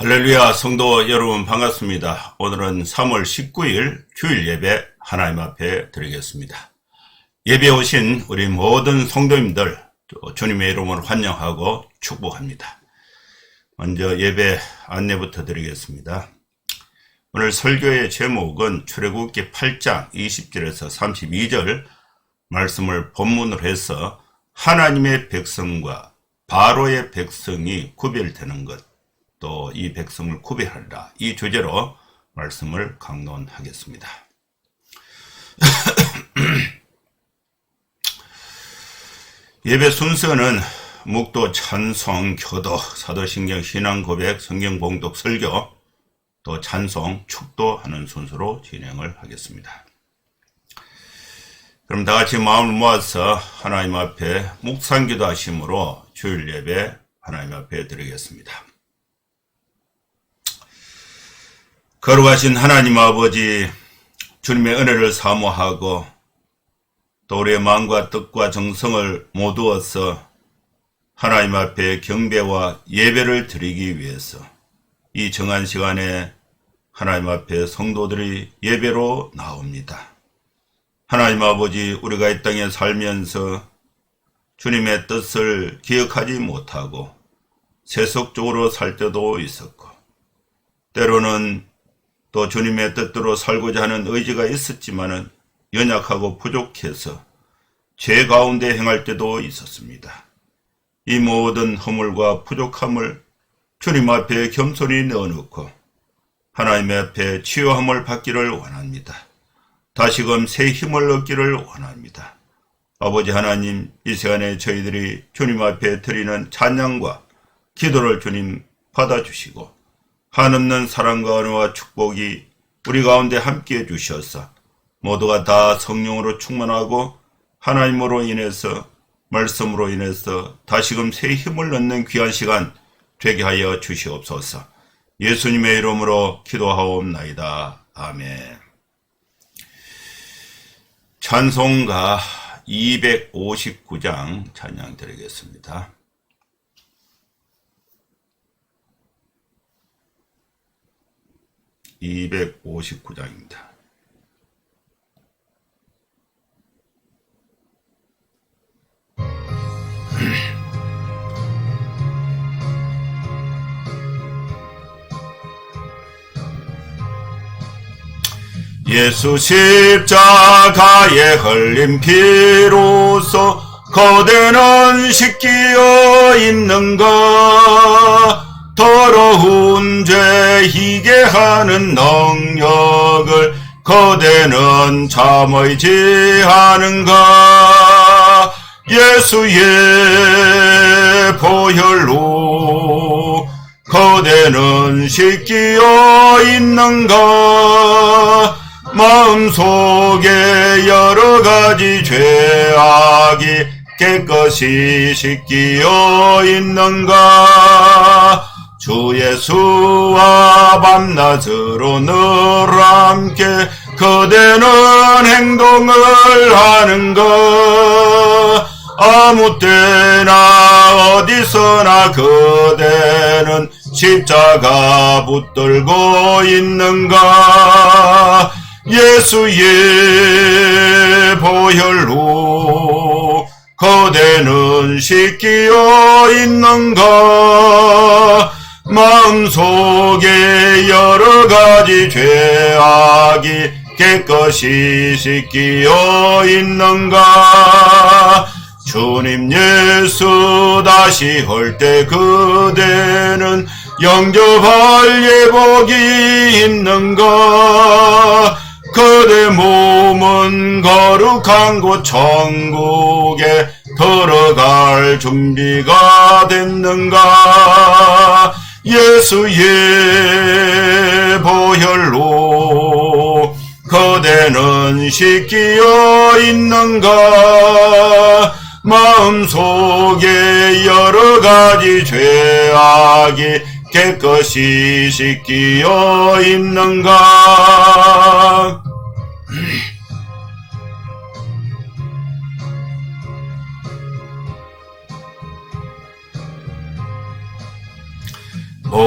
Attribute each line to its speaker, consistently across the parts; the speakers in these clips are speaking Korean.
Speaker 1: 할렐루야, 성도 여러분 반갑습니다. 오늘은 3월 19일 주일 예배 하나님 앞에 드리겠습니다. 예배에 오신 우리 모든 성도님들 주님의 이름으로 환영하고 축복합니다. 먼저 예배 안내부터 드리겠습니다. 오늘 설교의 제목은 출애굽기 8장 20절에서 32절 말씀을 본문으로 해서 하나님의 백성과 바로의 백성이 구별되는 것, 또 이 백성을 구별하리라, 이 주제로 말씀을 강론하겠습니다. 예배 순서는 묵도, 찬송, 교도, 사도신경, 신앙고백, 성경봉독, 설교, 또 찬송, 축도하는 순서로 진행을 하겠습니다. 그럼 다같이 마음을 모아서 하나님 앞에 묵상기도 하심으로 주일 예배 하나님 앞에 드리겠습니다. 거룩하신 하나님 아버지, 주님의 은혜를 사모하고 또 우리의 마음과 뜻과 정성을 모두어서 하나님 앞에 경배와 예배를 드리기 위해서 이 정한 시간에 하나님 앞에 성도들이 예배로 나옵니다. 하나님 아버지, 우리가 이 땅에 살면서 주님의 뜻을 기억하지 못하고 세속적으로 살 때도 있었고, 때로는 또 주님의 뜻대로 살고자 하는 의지가 있었지만은 연약하고 부족해서 죄 가운데 행할 때도 있었습니다. 이 모든 허물과 부족함을 주님 앞에 겸손히 넣어놓고 하나님 앞에 치유함을 받기를 원합니다. 다시금 새 힘을 얻기를 원합니다. 아버지 하나님, 이 시간에 저희들이 주님 앞에 드리는 찬양과 기도를 주님 받아주시고 한없는 사랑과 은혜와 축복이 우리 가운데 함께해 주셔서 모두가 다 성령으로 충만하고 하나님으로 인해서, 말씀으로 인해서 다시금 새 힘을 얻는 귀한 시간 되게 하여 주시옵소서. 예수님의 이름으로 기도하옵나이다. 아멘. 찬송가 259장 찬양 드리겠습니다. (259장입니다) 예수 십자가에 흘린 피로써 거대는 씻기어 있는가, 더러운 죄 희게 하는 능력을 거대는 참의 지하는가, 예수의 보혈로 거대는 씻기어 있는가, 마음속에 여러가지 죄악이 깨끗이 씻기어 있는가, 주 예수와 밤낮으로 늘 함께 거대는 행동을 하는가, 아무 때나 어디서나 그대는 십자가 붙들고 있는가, 예수의 보혈로 거대는 씻기어 있는가, 마음속에 여러가지 죄악이 깨끗이 씻기어 있는가, 주님 예수 다시 올 때 그대는 영접할 예복이 있는가, 그대 몸은 거룩한 곳 천국에 들어갈 준비가 됐는가, 예수의 보혈로 그대는 씻기어 있는가, 마음속에 여러가지 죄악이 깨끗이 씻기어 있는가.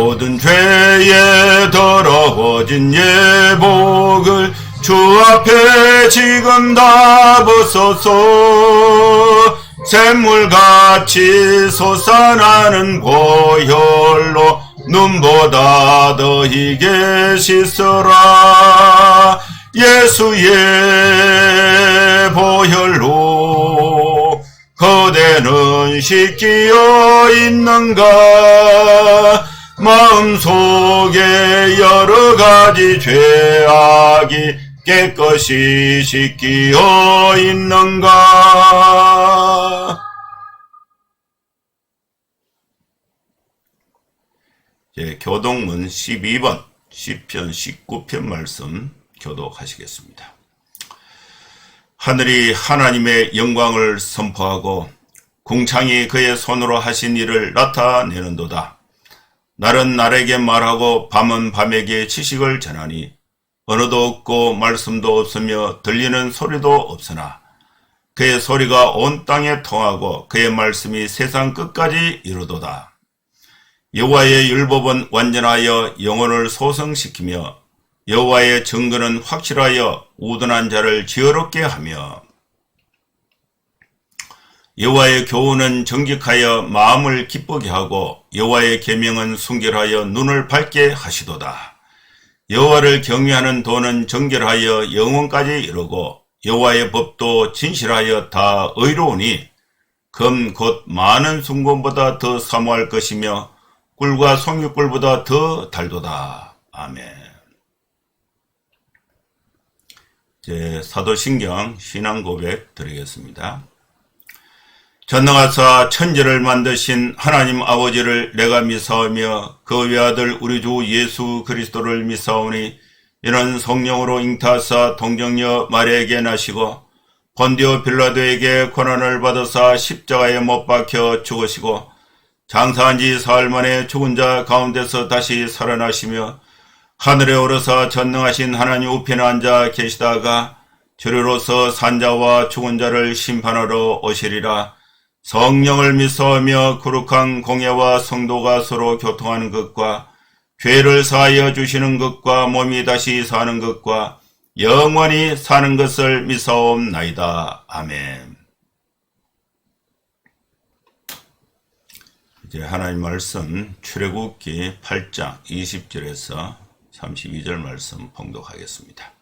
Speaker 1: 모든 죄에 더러워진 예복을 주 앞에 지금 다 벗어서 샘물같이 솟아나는 보혈로 눈보다 더 희게 씻어라. 예수의 보혈로 그대는 씻기어 있는가? 마음속에 여러가지 죄악이 깨끗이 씻기어 있는가? 교독문 12번 시편 19편 말씀 교독하시겠습니다. 하늘이 하나님의 영광을 선포하고 궁창이 그의 손으로 하신 일을 나타내는도다. 날은 날에게 말하고 밤은 밤에게 지식을 전하니 언어도 없고 말씀도 없으며 들리는 소리도 없으나 그의 소리가 온 땅에 통하고 그의 말씀이 세상 끝까지 이르도다. 여호와의 율법은 완전하여 영혼을 소성시키며 여호와의 증거는 확실하여 우둔한 자를 지혜롭게 하며 여호와의 교훈은 정직하여 마음을 기쁘게 하고 여호와의 계명은 순결하여 눈을 밝게 하시도다. 여호와를 경외하는 도는 정결하여 영원까지 이르고 여호와의 법도 진실하여 다 의로우니 금 곧 많은 순금보다 더 사모할 것이며 꿀과 송유꿀보다 더 달도다. 아멘. 사도신경 신앙고백 드리겠습니다. 전능하사 천지를 만드신 하나님 아버지를 내가 미사오며 그 외아들 우리 주 예수 그리스도를 미사오니 이는 성령으로 잉타하사 동정녀 마리아에게 나시고 본디오 빌라도에게 고난을 받으사 십자가에 못 박혀 죽으시고 장사한 지 사흘 만에 죽은 자 가운데서 다시 살아나시며 하늘에 오르사 전능하신 하나님 우편에 앉아 계시다가 주류로서 산자와 죽은 자를 심판하러 오시리라. 성령을 믿사오며 거룩한 공예와 성도가 서로 교통하는 것과 죄를 사하여 주시는 것과 몸이 다시 사는 것과 영원히 사는 것을 믿사옵나이다. 아멘. 이제 하나님 말씀 출애굽기 8장 20절에서 32절 말씀 봉독하겠습니다.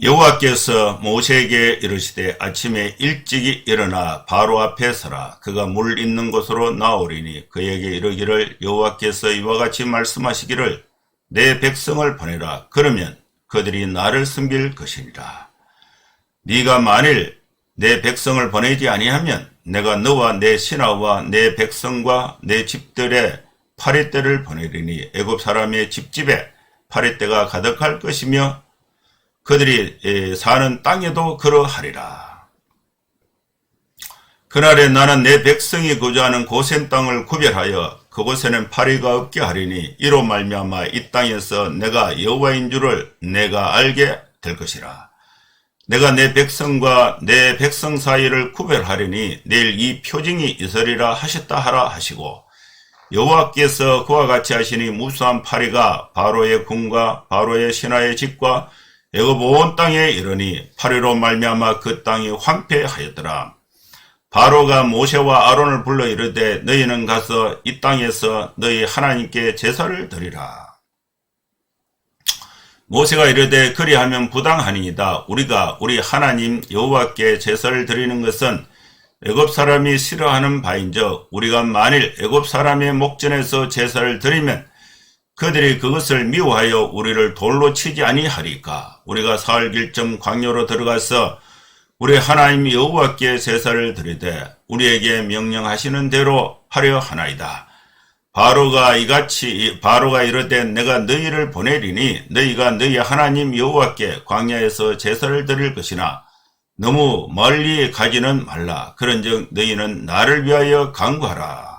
Speaker 1: 여호와께서 모세에게 이르시되 아침에 일찍이 일어나 바로 앞에 서라. 그가 물 있는 곳으로 나오리니 그에게 이르기를 여호와께서 이와 같이 말씀하시기를 내 백성을 보내라. 그러면 그들이 나를 섬길 것이니라. 네가 만일 내 백성을 보내지 아니하면 내가 너와 내 신하와 내 백성과 내 집들의 파리떼를 보내리니 애굽 사람의 집집에 파리떼가 가득할 것이며 그들이 사는 땅에도 그러하리라. 그날에 나는 내 백성이 거주하는 고센 땅을 구별하여 그곳에는 파리가 없게 하리니 이로 말미암아 이 땅에서 내가 여호와인 줄을 내가 알게 될 것이라. 내가 내 백성과 내 백성 사이를 구별하리니 내일 이 표징이 있으리라 하셨다 하라 하시고 여호와께서 그와 같이 하시니 무수한 파리가 바로의 궁과 바로의 신하의 집과 애굽 온 땅에 이르니 파리로 말미암아 그 땅이 황폐하였더라. 바로가 모세와 아론을 불러 이르되 너희는 가서 이 땅에서 너희 하나님께 제사를 드리라. 모세가 이르되 그리하면 부당하니이다. 우리가 우리 하나님 여호와께 제사를 드리는 것은 애굽 사람이 싫어하는 바인즉 우리가 만일 애굽 사람의 목전에서 제사를 드리면 그들이 그것을 미워하여 우리를 돌로 치지 아니하리까. 우리가 사흘 길쯤 광야로 들어가서 우리 하나님 여호와께 제사를 드리되 우리에게 명령하시는 대로 하려 하나이다. 바로가 이르되 내가 너희를 보내리니 너희가 너희 하나님 여호와께 광야에서 제사를 드릴 것이나 너무 멀리 가지는 말라. 그런즉 너희는 나를 위하여 간구하라.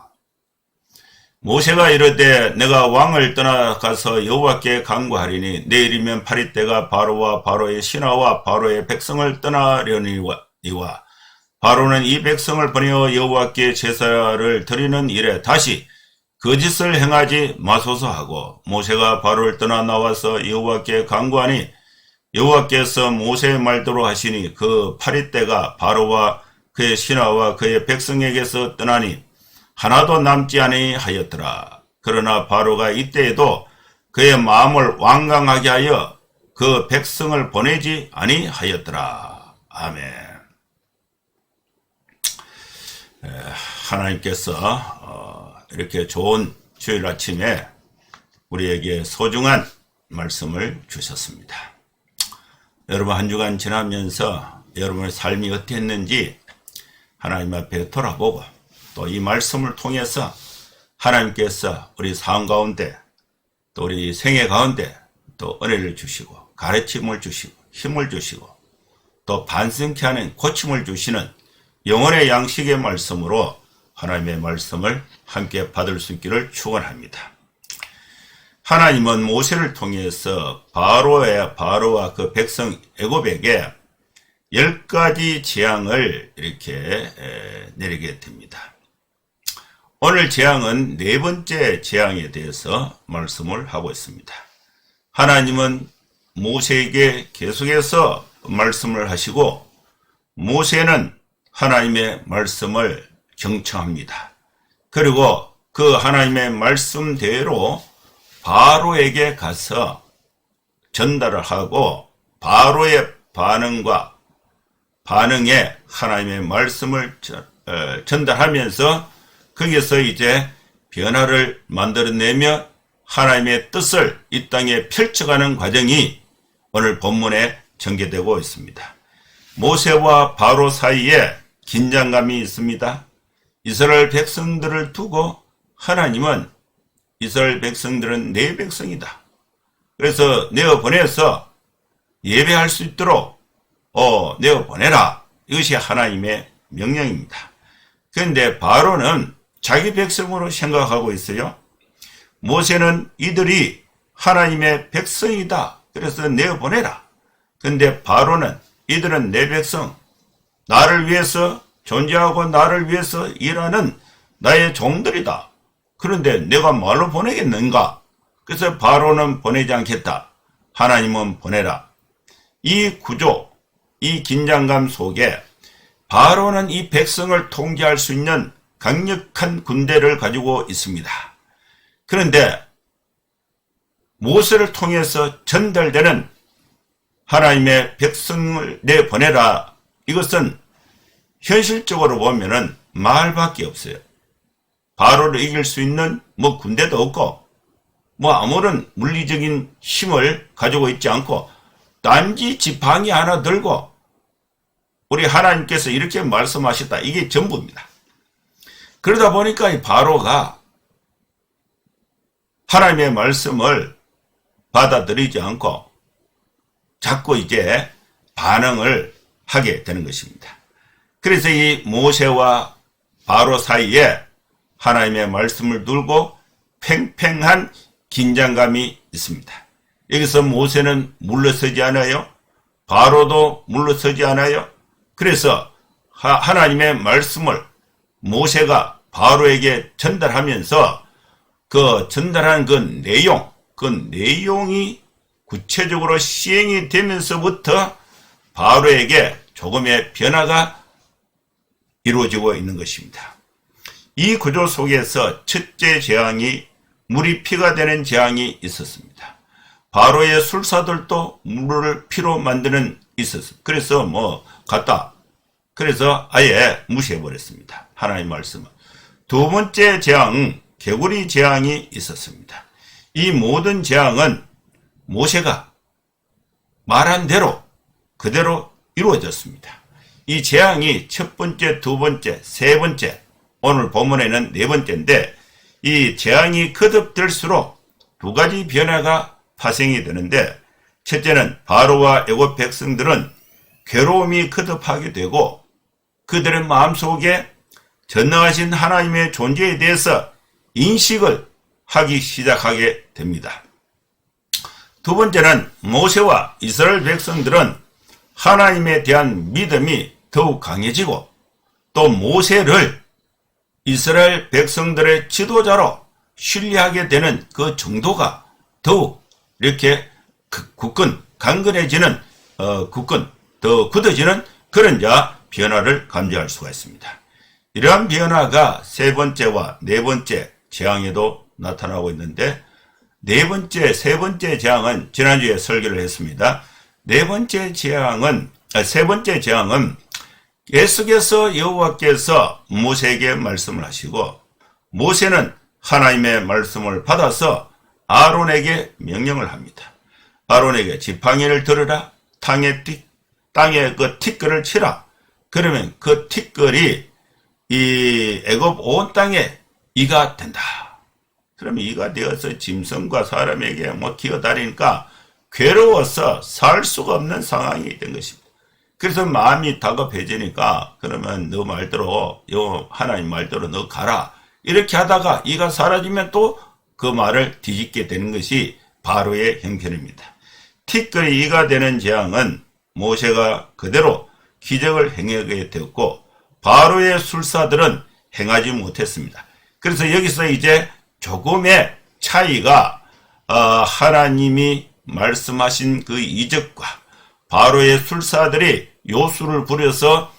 Speaker 1: 모세가 이르되 내가 왕을 떠나가서 여호와께 간구하리니 내일이면 파리떼가 바로와 바로의 신하와 바로의 백성을 떠나려니와 바로는 이 백성을 보내어 여호와께 제사를 드리는 일에 다시 거짓을 행하지 마소서 하고 모세가 바로를 떠나 나와서 여호와께 간구하니 여호와께서 모세의 말대로 하시니 그 파리떼가 바로와 그의 신하와 그의 백성에게서 떠나니 하나도 남지 아니하였더라. 그러나 바로가 이때에도 그의 마음을 완강하게 하여 그 백성을 보내지 아니하였더라. 아멘. 하나님께서 이렇게 좋은 주일 아침에 우리에게 소중한 말씀을 주셨습니다. 여러분 한 주간 지나면서 여러분의 삶이 어땠는지 하나님 앞에 돌아보고 또 이 말씀을 통해서 하나님께서 우리 삶 가운데 또 우리 생애 가운데 또 은혜를 주시고 가르침을 주시고 힘을 주시고 또 반성케 하는 고침을 주시는 영혼의 양식의 말씀으로 하나님의 말씀을 함께 받을 수 있기를 축원합니다. 하나님은 모세를 통해서 바로와 그 백성 애굽에게 10가지 재앙을 이렇게 내리게 됩니다. 오늘 재앙은 네 번째 재앙에 대해서 말씀을 하고 있습니다. 하나님은 모세에게 계속해서 말씀을 하시고 모세는 하나님의 말씀을 경청합니다. 그리고 그 하나님의 말씀대로 바로에게 가서 전달을 하고 바로의 반응에 하나님의 말씀을 전달하면서 거기서 이제 변화를 만들어내며 하나님의 뜻을 이 땅에 펼쳐가는 과정이 오늘 본문에 전개되고 있습니다. 모세와 바로 사이에 긴장감이 있습니다. 이스라엘 백성들을 두고 하나님은 이스라엘 백성들은 내 백성이다. 그래서 내어보내서 예배할 수 있도록 내어보내라. 이것이 하나님의 명령입니다. 그런데 바로는 자기 백성으로 생각하고 있어요. 모세는 이들이 하나님의 백성이다. 그래서 내어보내라. 그런데 바로는 이들은 내 백성, 나를 위해서 존재하고 나를 위해서 일하는 나의 종들이다. 그런데 내가 말로 보내겠는가? 그래서 바로는 보내지 않겠다. 하나님은 보내라. 이 구조, 이 긴장감 속에 바로는 이 백성을 통제할 수 있는 강력한 군대를 가지고 있습니다. 그런데 모세를 통해서 전달되는 하나님의 백성을 내보내라. 이것은 현실적으로 보면은 말밖에 없어요. 바로를 이길 수 있는 군대도 없고 아무런 물리적인 힘을 가지고 있지 않고 단지 지팡이 하나 들고 우리 하나님께서 이렇게 말씀하셨다. 이게 전부입니다. 그러다 보니까 이 바로가 하나님의 말씀을 받아들이지 않고 자꾸 이제 반응을 하게 되는 것입니다. 그래서 이 모세와 바로 사이에 하나님의 말씀을 두고 팽팽한 긴장감이 있습니다. 여기서 모세는 물러서지 않아요. 바로도 물러서지 않아요. 그래서 하나님의 말씀을 모세가 바로에게 전달하면서 그 전달한 그 내용이 구체적으로 시행이 되면서부터 바로에게 조금의 변화가 이루어지고 있는 것입니다. 이 구조 속에서 첫째 재앙이 물이 피가 되는 재앙이 있었습니다. 바로의 술사들도 물을 피로 만드는 있었습니다. 그래서 갔다. 그래서 아예 무시해버렸습니다. 하나님 말씀은. 두 번째 재앙, 개구리 재앙이 있었습니다. 이 모든 재앙은 모세가 말한 대로 그대로 이루어졌습니다. 이 재앙이 첫 번째, 두 번째, 세 번째, 오늘 본문에는 네 번째인데 이 재앙이 거듭될수록 두 가지 변화가 파생이 되는데 첫째는 바로와 애굽 백성들은 괴로움이 거듭하게 되고 그들의 마음속에 전능하신 하나님의 존재에 대해서 인식을 하기 시작하게 됩니다. 두 번째는 모세와 이스라엘 백성들은 하나님에 대한 믿음이 더욱 강해지고 또 모세를 이스라엘 백성들의 지도자로 신뢰하게 되는 그 정도가 더욱 이렇게 강건해지는 굳건 더 굳어지는 그런 변화를 감지할 수가 있습니다. 이러한 변화가 세 번째와 네 번째 재앙에도 나타나고 있는데 세 번째 재앙은 지난주에 설교를 했습니다. 세 번째 재앙은 계속해서 여호와께서 모세에게 말씀을 하시고 모세는 하나님의 말씀을 받아서 아론에게 명령을 합니다. 아론에게 지팡이를 들으라. 땅에 그 티끌을 치라. 그러면 그 티끌이 이 애굽 온 땅에 이가 된다. 그러면 이가 되어서 짐승과 사람에게 기어다니니까 괴로워서 살 수가 없는 상황이 된 것입니다. 그래서 마음이 다급해지니까 그러면 너 말대로 하나님 말대로 너 가라. 이렇게 하다가 이가 사라지면 또 그 말을 뒤집게 되는 것이 바로의 형편입니다. 티끌이 이가 되는 재앙은 모세가 그대로 기적을 행하게 되었고 바로의 술사들은 행하지 못했습니다. 그래서 여기서 이제 조금의 차이가 하나님이 말씀하신 그 이적과 바로의 술사들이 요술을 부려서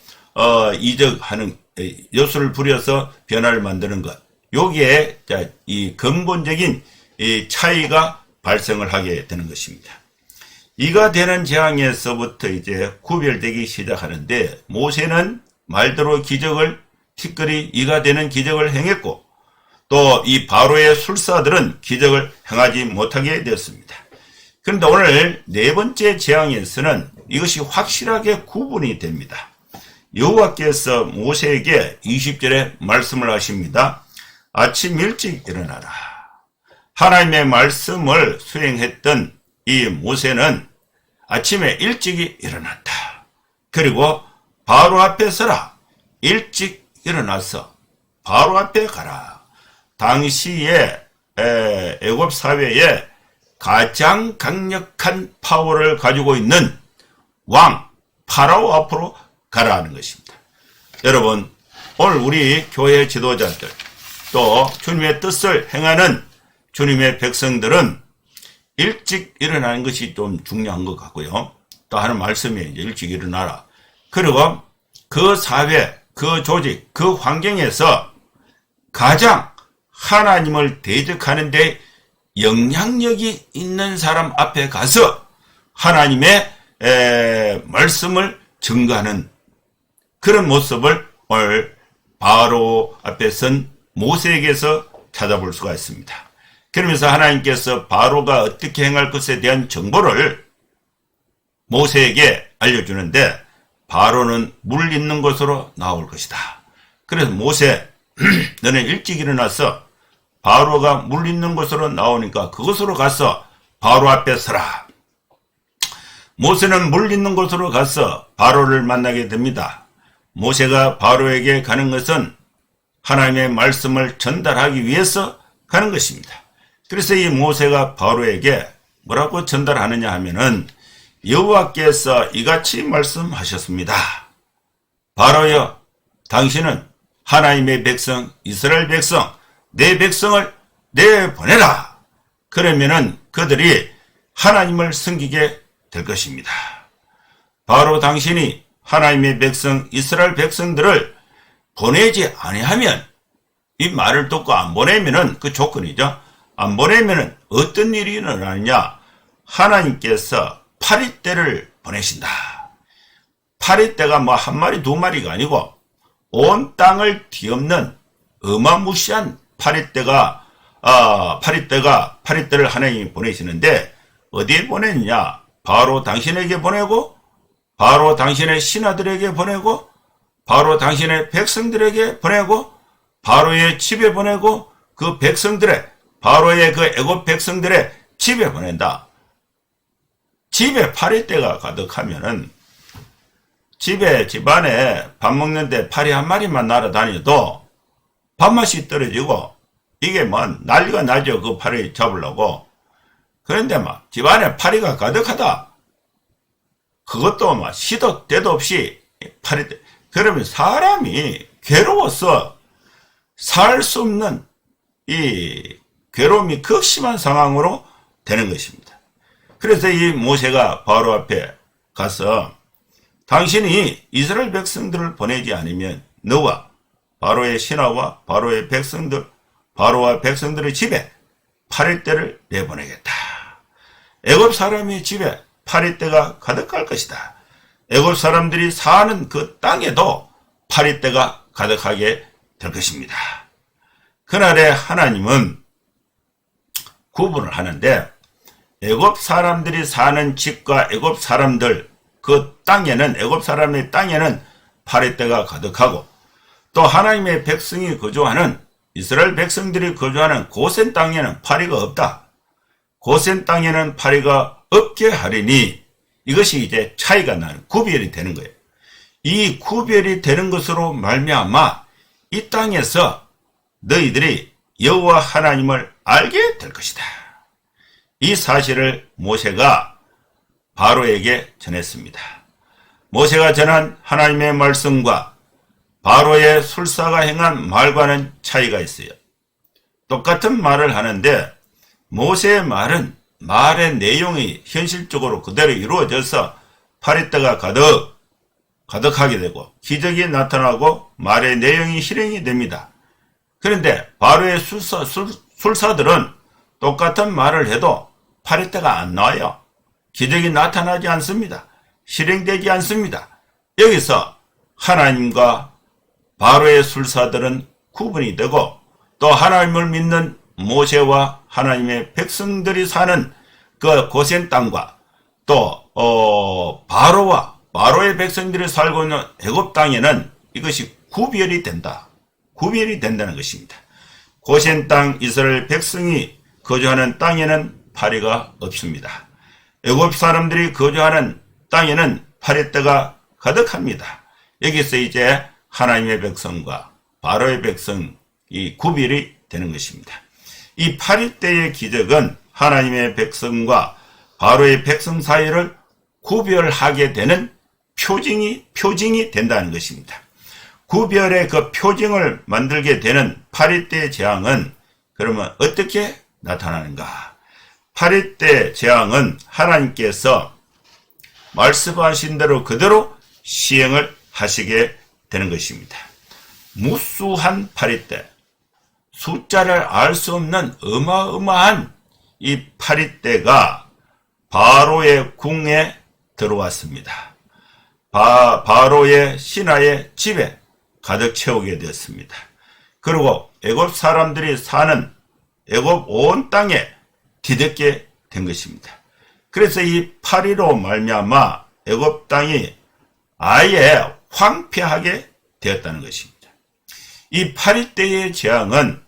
Speaker 1: 요술을 부려서 변화를 만드는 것, 여기에 이 근본적인 이 차이가 발생을 하게 되는 것입니다. 이가 되는 재앙에서부터 이제 구별되기 시작하는데 모세는 말대로 티끌이 이가 되는 기적을 행했고 또 이 바로의 술사들은 기적을 행하지 못하게 되었습니다. 그런데 오늘 네 번째 재앙에서는 이것이 확실하게 구분이 됩니다. 여호와께서 모세에게 20절에 말씀을 하십니다. 아침 일찍 일어나라. 하나님의 말씀을 수행했던 이 모세는 아침에 일찍이 일어났다. 그리고 바로 앞에 서라. 일찍 일어나서 바로 앞에 가라. 당시에 애굽 사회에 가장 강력한 파워를 가지고 있는 왕 파라오 앞으로 가라는 것입니다. 여러분, 오늘 우리 교회 지도자들 또 주님의 뜻을 행하는 주님의 백성들은 일찍 일어나는 것이 좀 중요한 것 같고요. 또 하는 말씀이 이제 일찍 일어나라. 그리고 그 사회, 그 조직, 그 환경에서 가장 하나님을 대적하는데 영향력이 있는 사람 앞에 가서 하나님의 말씀을 증거하는 그런 모습을 오늘 바로 앞에 선 모세에게서 찾아볼 수가 있습니다. 그러면서 하나님께서 바로가 어떻게 행할 것에 대한 정보를 모세에게 알려주는데 바로는 물 있는 곳으로 나올 것이다. 그래서 모세 너는 일찍 일어나서 바로가 물 있는 곳으로 나오니까 그곳으로 가서 바로 앞에 서라. 모세는 물 있는 곳으로 가서 바로를 만나게 됩니다. 모세가 바로에게 가는 것은 하나님의 말씀을 전달하기 위해서 가는 것입니다. 그래서 이 모세가 바로에게 뭐라고 전달하느냐 하면은 여호와께서 이같이 말씀하셨습니다. 바로여, 당신은 하나님의 백성, 이스라엘 백성, 내 백성을 내보내라. 그러면은 그들이 하나님을 섬기게 될 것입니다. 바로 당신이 하나님의 백성, 이스라엘 백성들을 보내지 아니하면, 이 말을 듣고 안 보내면은 그 조건이죠. 안 보내면은 어떤 일이 일어나느냐? 하나님께서 파리떼를 보내신다. 파리떼가 뭐 한 마리 두 마리가 아니고 온 땅을 뒤엎는 어마무시한 파리떼를 하나님이 보내시는데 어디에 보내느냐? 바로 당신에게 보내고, 바로 당신의 신하들에게 보내고, 바로 당신의 백성들에게 보내고, 바로의 집에 보내고, 그 백성들의, 바로의 그 애굽 백성들의 집에 보낸다. 집에 파리떼가 가득하면은 집안에 밥 먹는데 파리 한 마리만 날아다녀도 밥맛이 떨어지고 이게 뭐 난리가 나죠. 그 파리 잡으려고. 그런데 막 집안에 파리가 가득하다. 그것도 막 시도 때도 없이 파리떼. 그러면 사람이 괴로워서 살 수 없는 이 괴로움이 극심한 상황으로 되는 것입니다. 그래서 이 모세가 바로 앞에 가서 당신이 이스라엘 백성들을 보내지 않으면 너와 바로의 신하와 바로의 백성들, 바로와 백성들의 집에 파리떼를 내보내겠다. 애굽 사람의 집에 파리떼가 가득할 것이다. 애굽 사람들이 사는 그 땅에도 파리떼가 가득하게 될 것입니다. 그날에 하나님은 구분을 하는데 애굽 사람들이 사는 집과 애굽 사람들 그 땅에는 애굽 사람의 땅에는 파리떼가 가득하고 또 하나님의 백성이 거주하는 이스라엘 백성들이 거주하는 고센 땅에는 파리가 없다. 고센 땅에는 파리가 없게 하리니 이것이 이제 차이가 나는 구별이 되는 거예요. 이 구별이 되는 것으로 말미암아 이 땅에서 너희들이 여호와 하나님을 알게 될 것이다. 이 사실을 모세가 바로에게 전했습니다. 모세가 전한 하나님의 말씀과 바로의 술사가 행한 말과는 차이가 있어요. 똑같은 말을 하는데 모세의 말은 말의 내용이 현실적으로 그대로 이루어져서 파리떼가 가득하게 되고 기적이 나타나고 말의 내용이 실행이 됩니다. 그런데 바로의 술사들은 똑같은 말을 해도 파리떼가 안 나와요. 기적이 나타나지 않습니다. 실행되지 않습니다. 여기서 하나님과 바로의 술사들은 구분이 되고 또 하나님을 믿는 모세와 하나님의 백성들이 사는 그 고센 땅과 또 바로와 바로의 백성들이 살고 있는 애굽 땅에는 이것이 구별이 된다. 구별이 된다는 것입니다. 고센 땅 이스라엘 백성이 거주하는 땅에는 파리가 없습니다. 애굽 사람들이 거주하는 땅에는 파리떼가 가득합니다. 여기서 이제 하나님의 백성과 바로의 백성이 구별이 되는 것입니다. 이 파리떼의 기적은 하나님의 백성과 바로의 백성 사이를 구별하게 되는 표징이 된다는 것입니다. 구별의 그 표징을 만들게 되는 파리떼의 재앙은 그러면 어떻게 나타나는가? 파리떼 재앙은 하나님께서 말씀하신 대로 그대로 시행을 하시게 되는 것입니다. 무수한 파리떼, 숫자를 알 수 없는 어마어마한 이 파리떼가 바로의 궁에 들어왔습니다. 바로의 신하의 집에 가득 채우게 되었습니다. 그리고 애굽 사람들이 사는 애굽 온 땅에 뒤덮게 된 것입니다. 그래서 이 파리로 말미암아 애굽 땅이 아예 황폐하게 되었다는 것입니다. 이 파리떼의 재앙은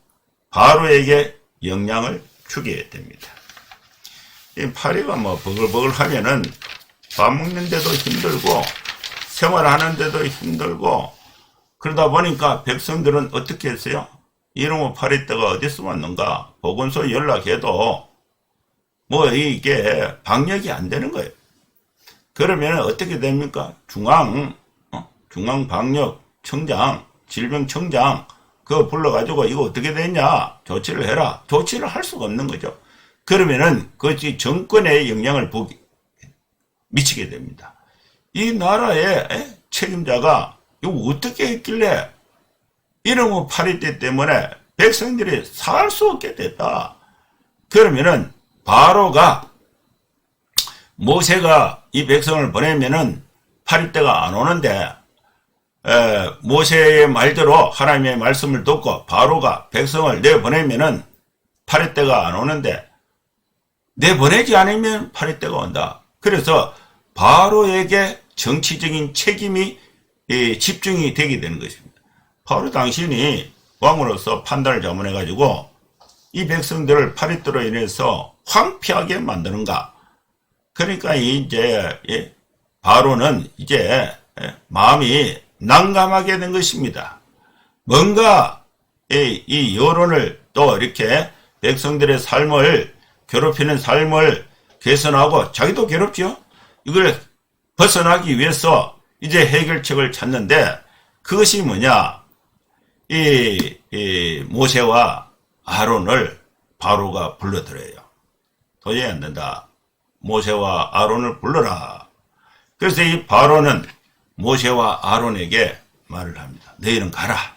Speaker 1: 바로에게 영향을 주게 됩니다. 이 파리가 버글버글 하면은 밥 먹는데도 힘들고 생활하는데도 힘들고 그러다 보니까 백성들은 어떻게 했어요? 이놈의 파리떼가 어디서 왔는가? 보건소 연락해도 이게 방역이 안 되는 거예요. 그러면 어떻게 됩니까? 중앙방역청장, 질병청장 그거 불러가지고 이거 어떻게 됐냐? 조치를 해라. 조치를 할 수가 없는 거죠. 그러면은 그것이 정권에 영향을 미치게 됩니다. 이 나라의 책임자가 이거 어떻게 했길래 이놈의 파리떼 때문에 백성들이 살 수 없게 됐다. 그러면은 바로가 모세가 이 백성을 보내면은 파리떼가 안 오는데 모세의 말대로 하나님의 말씀을 듣고 바로가 백성을 내보내면은 파리떼가 안 오는데 내보내지 않으면 파리떼가 온다. 그래서 바로에게 정치적인 책임이 집중이 되게 되는 것입니다. 바로 당신이 왕으로서 판단을 잘못해가지고 이 백성들을 파리떼로 인해서 황폐하게 만드는가. 그러니까 이제 바로는 이제 마음이 난감하게 된 것입니다. 뭔가 이 여론을 또 이렇게 백성들의 삶을 괴롭히는 삶을 개선하고 자기도 괴롭죠. 이걸 벗어나기 위해서 이제 해결책을 찾는데 그것이 뭐냐? 이 모세와 아론을 바로가 불러들여요. 도저히 안 된다. 모세와 아론을 불러라. 그래서 이 바로는 모세와 아론에게 말을 합니다. 너희는 가라.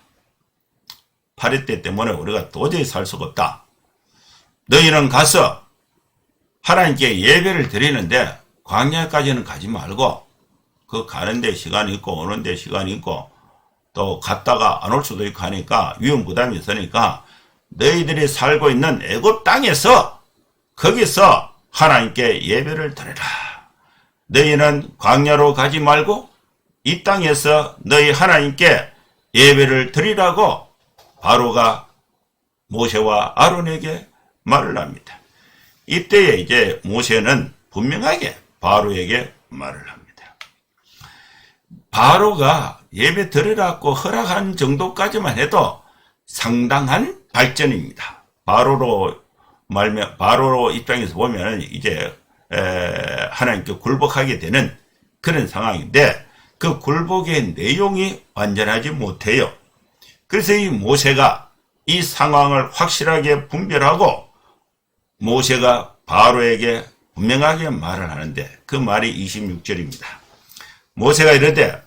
Speaker 1: 파리떼 때문에 우리가 도저히 살 수가 없다. 너희는 가서 하나님께 예배를 드리는데 광야까지는 가지 말고 그 가는데 시간이 있고 오는데 시간이 있고 또 갔다가 안 올 수도 있고 하니까 위험 부담이 있으니까 너희들이 살고 있는 애굽 땅에서 거기서 하나님께 예배를 드려라. 너희는 광야로 가지 말고 이 땅에서 너희 하나님께 예배를 드리라고 바로가 모세와 아론에게 말을 합니다. 이때에 이제 모세는 분명하게 바로에게 말을 합니다. 바로가 예배 드리라고 허락한 정도까지만 해도 상당한 발전입니다. 바로로 입장에서 보면 이제 하나님께 굴복하게 되는 그런 상황인데 그 굴복의 내용이 완전하지 못해요. 그래서 이 모세가 이 상황을 확실하게 분별하고 모세가 바로에게 분명하게 말을 하는데 그 말이 26절입니다. 모세가 이르되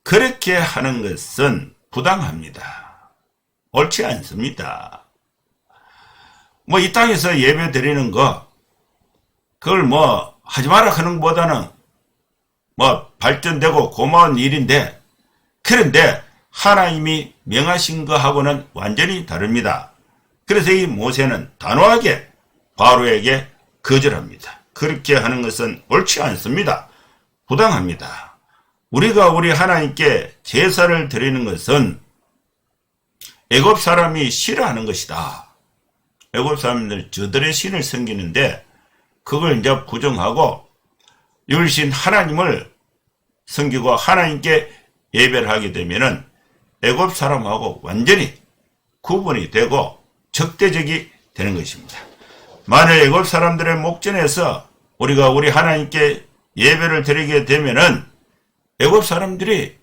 Speaker 1: 그렇게 하는 것은 부당합니다. 옳지 않습니다. 이 땅에서 예배 드리는 거 그걸 하지 마라 하는 것보다는 발전되고 고마운 일인데 그런데 하나님이 명하신 거하고는 완전히 다릅니다. 그래서 이 모세는 단호하게 바로에게 거절합니다. 그렇게 하는 것은 옳지 않습니다. 부당합니다. 우리가 우리 하나님께 제사를 드리는 것은 애굽 사람이 싫어하는 것이다. 애굽 사람들 저들의 신을 섬기는데 그걸 이제 부정하고 율신 하나님을 섬기고 하나님께 예배를 하게 되면은 애굽 사람하고 완전히 구분이 되고 적대적이 되는 것입니다. 만일 애굽 사람들의 목전에서 우리가 우리 하나님께 예배를 드리게 되면은 애굽 사람들이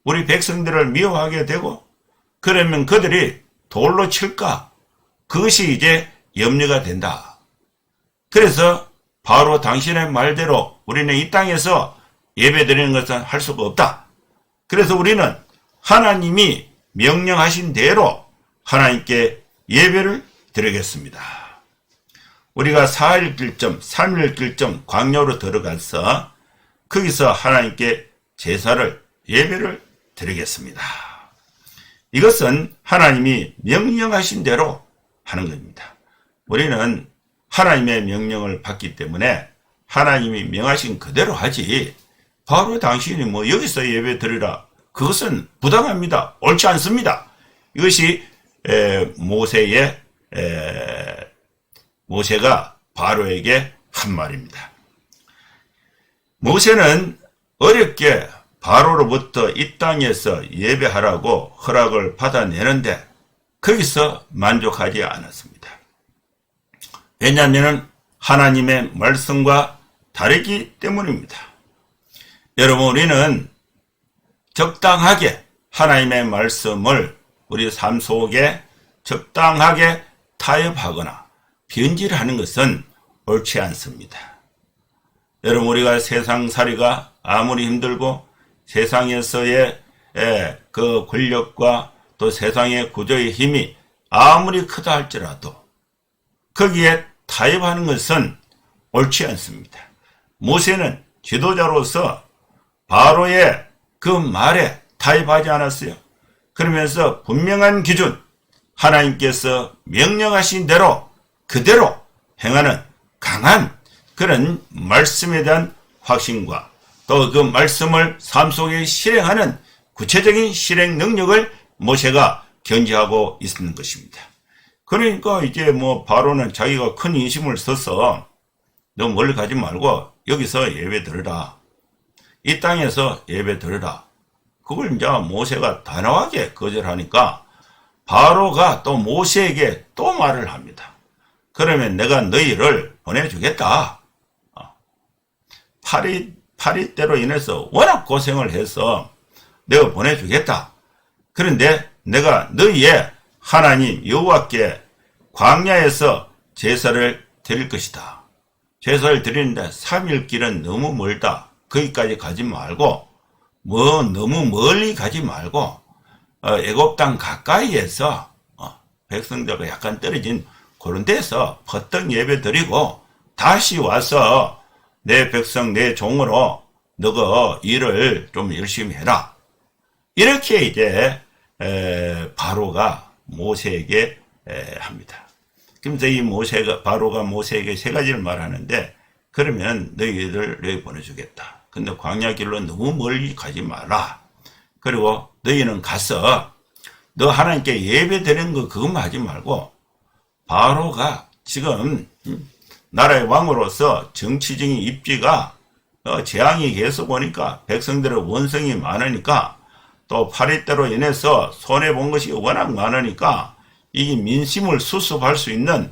Speaker 1: 우리 백성들을 미워하게 되고 그러면 그들이 돌로 칠까? 그것이 이제 염려가 된다. 그래서 바로 당신의 말대로 우리는 이 땅에서 예배 드리는 것은 할 수가 없다. 그래서 우리는 하나님이 명령하신 대로 하나님께 예배를 드리겠습니다. 우리가 4일 길점, 3일 길점 광야로 들어가서 거기서 하나님께 제사를 예배를 드리겠습니다. 이것은 하나님이 명령하신 대로 하는 겁니다. 우리는 하나님의 명령을 받기 때문에 하나님이 명하신 그대로 하지 바로 당신이 여기서 예배 드리라 그것은 부당합니다. 옳지 않습니다. 이것이 모세가 바로에게 한 말입니다. 모세는 어렵게 바로로부터 이 땅에서 예배하라고 허락을 받아내는데 거기서 만족하지 않았습니다. 왜냐하면 하나님의 말씀과 다르기 때문입니다. 여러분 우리는 적당하게 하나님의 말씀을 우리 삶 속에 적당하게 타협하거나 변질하는 것은 옳지 않습니다. 여러분 우리가 세상살이가 아무리 힘들고 세상에서의 그 권력과 또 세상의 구조의 힘이 아무리 크다 할지라도 거기에 타협하는 것은 옳지 않습니다. 모세는 지도자로서 바로의 그 말에 타협하지 않았어요. 그러면서 분명한 기준, 하나님께서 명령하신 대로 그대로 행하는 강한 그런 말씀에 대한 확신과 또 그 말씀을 삶 속에 실행하는 구체적인 실행 능력을 모세가 견지하고 있는 것입니다. 그러니까 이제 바로는 자기가 큰 인심을 써서 너 멀리 가지 말고 여기서 예배 드려라. 이 땅에서 예배 드려라. 그걸 이제 모세가 단호하게 거절하니까 바로가 또 모세에게 또 말을 합니다. 그러면 내가 너희를 보내주겠다. 파리떼로 인해서 워낙 고생을 해서 내가 보내주겠다. 그런데 내가 너희의 하나님 여호와께 광야에서 제사를 드릴 것이다. 제사를 드리는데 3일 길은 너무 멀다. 거기까지 가지 말고 너무 멀리 가지 말고 애굽 땅 가까이에서 백성들과 약간 떨어진 그런 데서 퍼뜩 예배 드리고 다시 와서 내 백성 내 종으로 너가 일을 좀 열심히 해라. 이렇게 이제 바로가 모세에게 합니다. 그러면서 이 바로가 모세에게 세 가지를 말하는데, 그러면 너희를 여기 보내주겠다. 근데 광야 길로 너무 멀리 가지 마라. 그리고 너희는 가서 너 하나님께 예배 드리는 거 그것만 하지 말고, 바로가 지금 나라의 왕으로서 정치적인 입지가 재앙이 계속 오니까 백성들의 원성이 많으니까 또 파리떼로 인해서 손해본 것이 워낙 많으니까 이 민심을 수습할 수 있는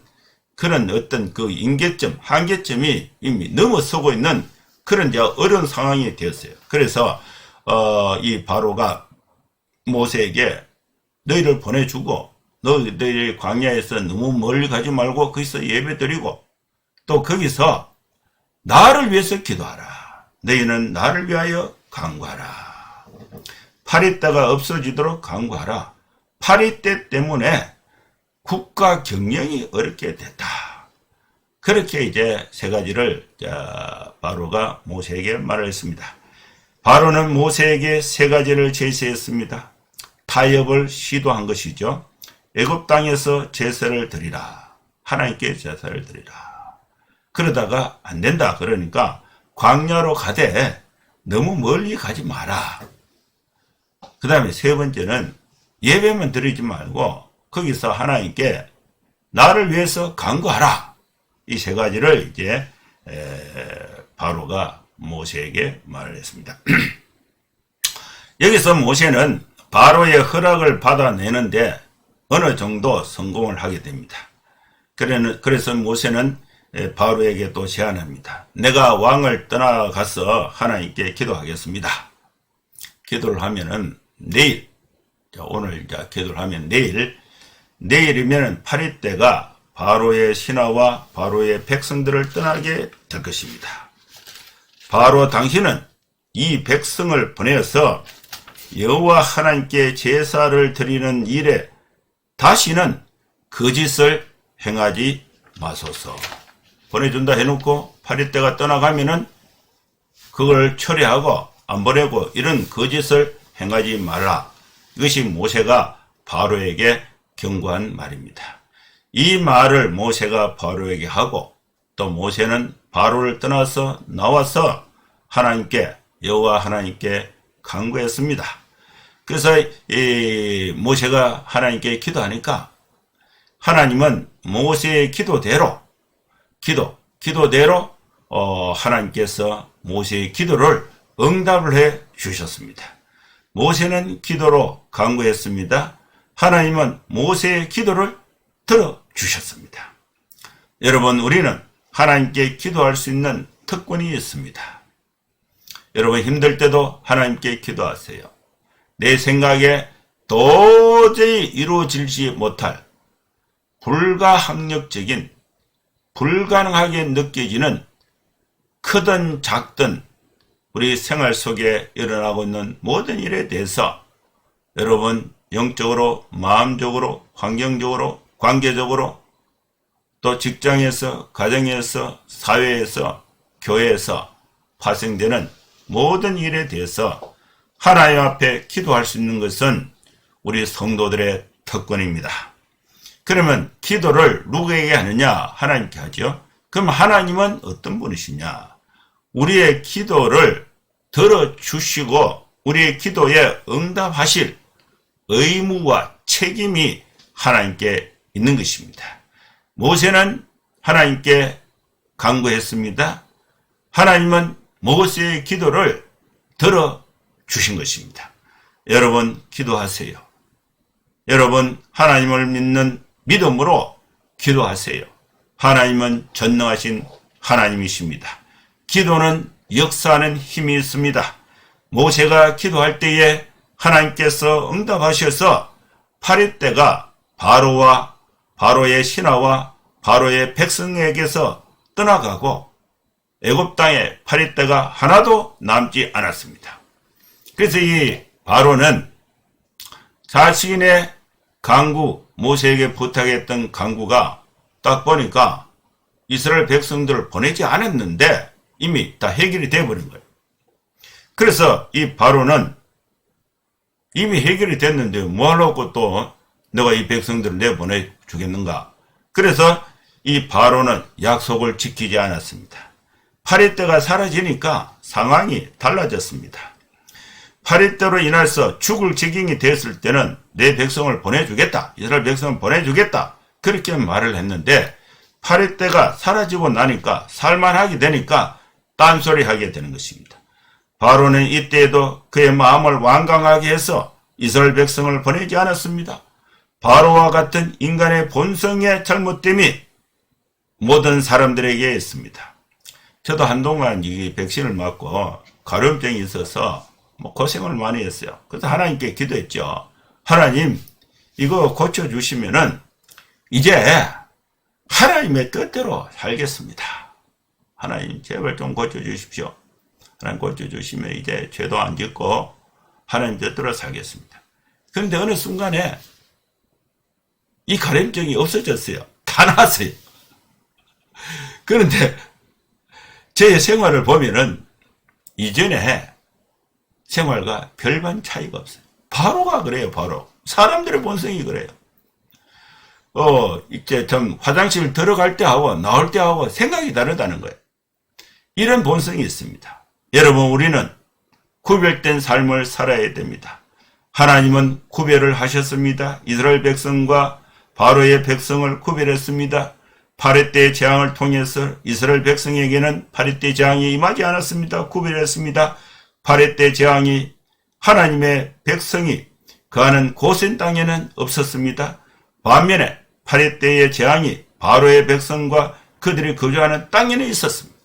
Speaker 1: 그런 어떤 그 임계점, 한계점이 이미 넘어서고 있는 그런 이제 어려운 상황이 되었어요. 그래서 이 바로가 모세에게 너희를 보내주고 너희들 광야에서 너무 멀리 가지 말고 거기서 예배드리고 또 거기서 나를 위해서 기도하라. 너희는 나를 위하여 간구하라. 파리떼가 없어지도록 간구하라. 파리떼 때문에 국가 경영이 어렵게 됐다. 그렇게 이제 세 가지를 바로가 모세에게 말을 했습니다. 바로는 모세에게 세 가지를 제시했습니다. 타협을 시도한 것이죠. 애굽 땅에서 제사를 드리라. 하나님께 제사를 드리라. 그러다가 안 된다. 그러니까 광야로 가되 너무 멀리 가지 마라. 그 다음에 세 번째는 예배만 드리지 말고 거기서 하나님께 나를 위해서 간구하라. 이 세 가지를 이제 바로가 모세에게 말을 했습니다. 여기서 모세는 바로의 허락을 받아내는데 어느 정도 성공을 하게 됩니다. 그래서 모세는 바로에게 또 제안합니다. 내가 왕을 떠나가서 하나님께 기도하겠습니다. 기도를 하면은 내일, 오늘 기도를 하면 내일이면 파리떼가 바로의 신하와 바로의 백성들을 떠나게 될 것입니다. 바로 당신은 이 백성을 보내서 여호와 하나님께 제사를 드리는 일에 다시는 거짓을 행하지 마소서. 보내준다 해놓고 파리떼가 떠나가면은 그걸 처리하고 안 보내고 이런 거짓을 행하지 말라. 이것이 모세가 바로에게 경고한 말입니다. 이 말을 모세가 바로에게 하고 또 모세는 바로를 떠나서 나와서 하나님께 여호와 하나님께 간구했습니다. 그래서 이 모세가 하나님께 기도하니까 하나님은 모세의 기도대로 하나님께서 모세의 기도를 응답을 해 주셨습니다. 모세는 기도로 간구했습니다. 하나님은 모세의 기도를 들어주셨습니다. 여러분, 우리는 하나님께 기도할 수 있는 특권이 있습니다. 여러분, 힘들 때도 하나님께 기도하세요. 내 생각에 도저히 이루어지지 못할 불가항력적인, 불가능하게 느껴지는 크든 작든 우리 생활 속에 일어나고 있는 모든 일에 대해서 여러분 영적으로, 마음적으로, 환경적으로, 관계적으로 또 직장에서, 가정에서, 사회에서, 교회에서 발생되는 모든 일에 대해서 하나님 앞에 기도할 수 있는 것은 우리 성도들의 특권입니다. 그러면 기도를 누구에게 하느냐? 하나님께 하죠. 그럼 하나님은 어떤 분이시냐? 우리의 기도를 들어주시고 우리의 기도에 응답하실 의무와 책임이 하나님께 있는 것입니다. 모세는 하나님께 간구했습니다. 하나님은 모세의 기도를 들어주신 것입니다. 여러분, 기도하세요. 여러분, 하나님을 믿는 믿음으로 기도하세요. 하나님은 전능하신 하나님이십니다. 기도는 역사하는 힘이 있습니다. 모세가 기도할 때에 하나님께서 응답하셔서 파리떼가 바로의 신하와 바로의 백성에게서 떠나가고 애굽 땅에 파리떼가 하나도 남지 않았습니다. 그래서 이 바로는 자신의 강구, 모세에게 부탁했던 강구가 딱 보니까 이스라엘 백성들을 보내지 않았는데 이미 다 해결이 되어버린 거예요. 그래서 이 바로는 이미 해결이 됐는데 뭐하려고 또 너가 이 백성들을 내보내주겠는가. 그래서 이 바로는 약속을 지키지 않았습니다. 파리떼가 사라지니까 상황이 달라졌습니다. 파리떼로 인해서 죽을 지경이 됐을 때는 내 백성을 보내주겠다. 이스라엘 백성을 보내주겠다. 그렇게 말을 했는데 파리떼가 사라지고 나니까 살만하게 되니까 딴소리 하게 되는 것입니다. 바로는 이때에도 그의 마음을 완강하게 해서 이스라엘 백성을 보내지 않았습니다. 바로와 같은 인간의 본성의 잘못됨이 모든 사람들에게 있습니다. 저도 한동안 이 백신을 맞고 가려움증이 있어서 고생을 많이 했어요. 그래서 하나님께 기도했죠. 하나님, 이거 고쳐주시면은 이제 하나님의 뜻대로 살겠습니다. 하나님, 제발 좀 고쳐주십시오. 하나님 고쳐주시면 이제 죄도 안 짓고 하나님 뜻대로 살겠습니다. 그런데 어느 순간에 이 가려움증이 없어졌어요. 다 나았어요. 그런데 제 생활을 보면은 이전에 생활과 별반 차이가 없어요. 바로가 그래요, 바로. 사람들의 본성이 그래요. 이제 좀 화장실 들어갈 때 하고 나올 때 하고 생각이 다르다는 거예요. 이런 본성이 있습니다. 여러분, 우리는 구별된 삶을 살아야 됩니다. 하나님은 구별을 하셨습니다. 이스라엘 백성과 바로의 백성을 구별했습니다. 파리떼의 재앙을 통해서 이스라엘 백성에게는 파리떼 재앙이 임하지 않았습니다. 구별했습니다. 파리떼 재앙이 하나님의 백성이 거하는 고센 땅에는 없었습니다. 반면에 파리떼의 재앙이 바로의 백성과 그들이 거주하는 땅에는 있었습니다.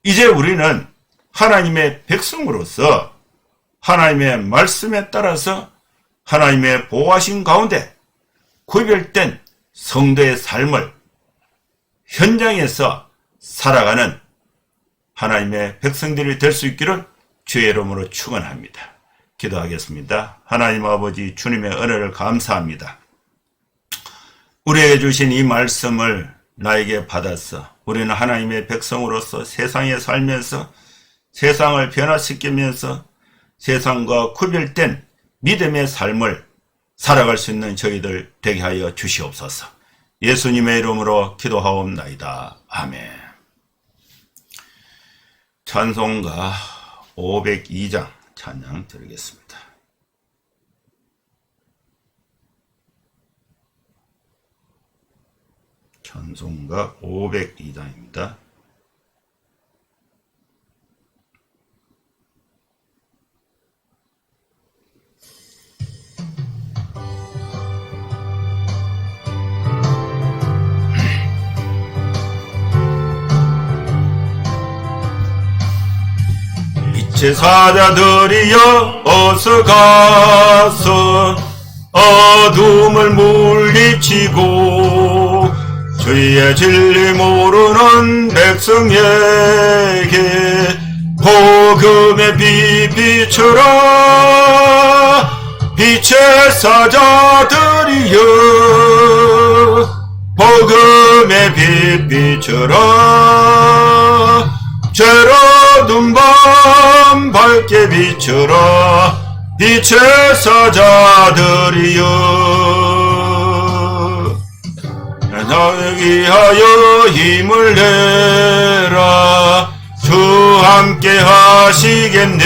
Speaker 1: 이제 우리는 하나님의 백성으로서 하나님의 말씀에 따라서 하나님의 보호하신 가운데 구별된 성도의 삶을 현장에서 살아가는 하나님의 백성들이 될 수 있기를 주의 이름으로 축원합니다. 기도하겠습니다. 하나님 아버지, 주님의 은혜를 감사합니다. 우리에게 주신 이 말씀을 나에게 받아서 우리는 하나님의 백성으로서 세상에 살면서 세상을 변화시키면서 세상과 구별된 믿음의 삶을 살아갈 수 있는 저희들 되게 하여 주시옵소서. 예수님의 이름으로 기도하옵나이다. 아멘. 찬송가 502장 찬양 드리겠습니다. 찬송가 502장입니다. 제사자들이여 어서 가서 어둠을 물리치고 주의 진리 모르는 백성에게 복음의 빛 비추라. 빛의 사자들이여 복음의 빛 비추라. 죄로 눈밤 밝게 비추라. 빛의 사자들이여 나를 위하여 힘을 내라. 주 함께 하시겠네.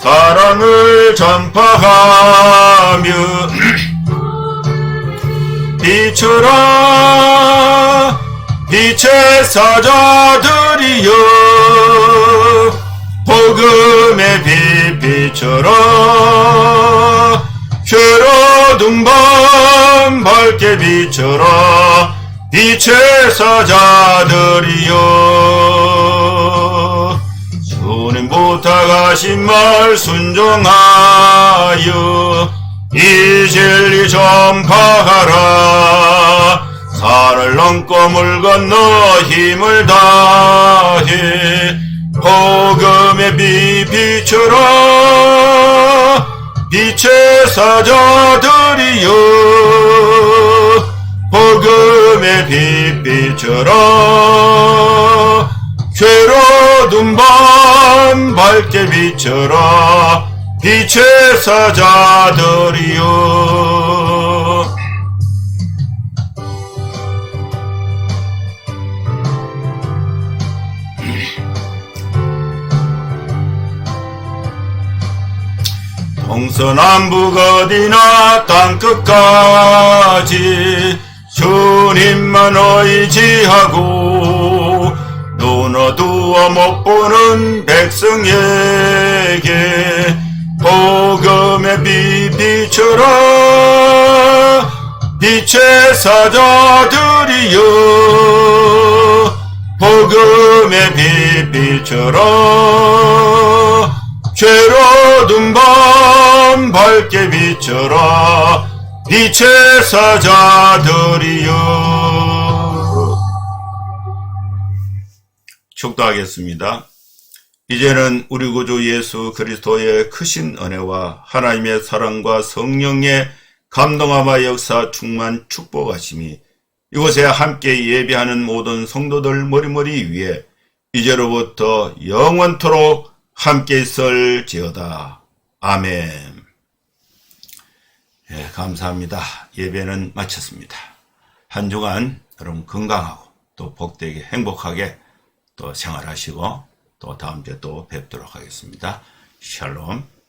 Speaker 1: 사랑을 전파하며 비추라. 빛의 사자들이여 복음의 빛 비춰라. 죄로 눈밤 밝게 비춰라. 빛의 사자들이여 주님 부탁하신 말 순종하여 이 진리 전파하라. 산을 넘고 물 건너 힘을 다해 복음의 빛 비춰라. 빛의 사자들이여 복음의 빛 비춰라. 괴로운 밤 밝게 비춰라. 빛의 사자들이여. 동서남북 어디나 땅끝까지 주님만 의지하고 눈 어두워 못 보는 백성에게 복음의 빛 비춰라. 빛의 사자들이여 복음의 빛 비춰라. 괴로운 밤 밝게 비춰라. 빛의 사자들이여. 축도하겠습니다. 이제는 우리 구주 예수 그리스도의 크신 은혜와 하나님의 사랑과 성령의 감동함과 역사 충만 축복하심이 이곳에 함께 예배하는 모든 성도들 머리머리 위에 이제로부터 영원토록 함께 있을지어다. 아멘. 예, 감사합니다. 예배는 마쳤습니다. 한 주간 여러분 건강하고 또 복되게 행복하게 또 생활하시고 또 다음 주에 또 뵙도록 하겠습니다. 샬롬.